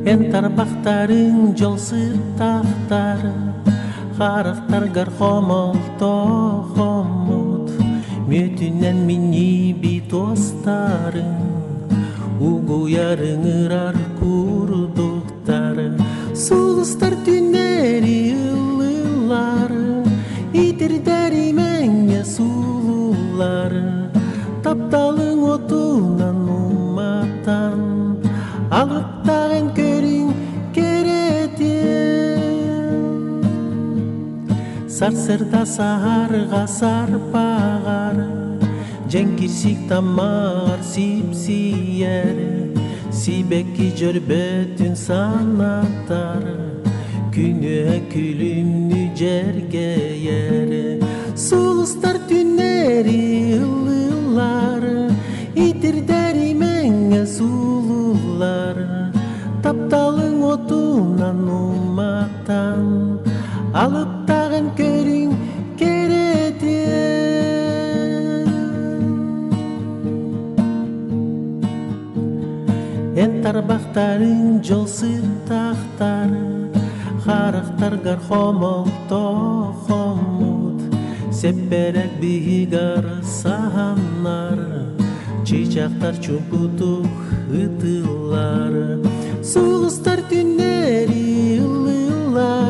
Entar bактарың жолсыз тақтары, қарақтар гархомол тохомут, Мөтүнен мини битостарын, Угуярың ырар курдуктары, Сулыстар түнери ылылары, Итирдери менге сулулары, Тапталың отунан уматан, Алыптағын көрің керетен. Сарсырда сағарға сарпағары, Женкирсик тамағар сипсиері, Сибекки жөрбөтүн санаттары, Күнү күлүмнү жерге ері. Сулустар түннери ылылары, Итирдери менге сулулары, Тапталың отунан уматан, Алыптағын көрің керетен. Энтар бактарың жолсыз тақтары, Қарақтар гархомол тохомут, Сепперек бигар саханары, Чичактар чумпутук ытылары, Сулустар түннери ылылары,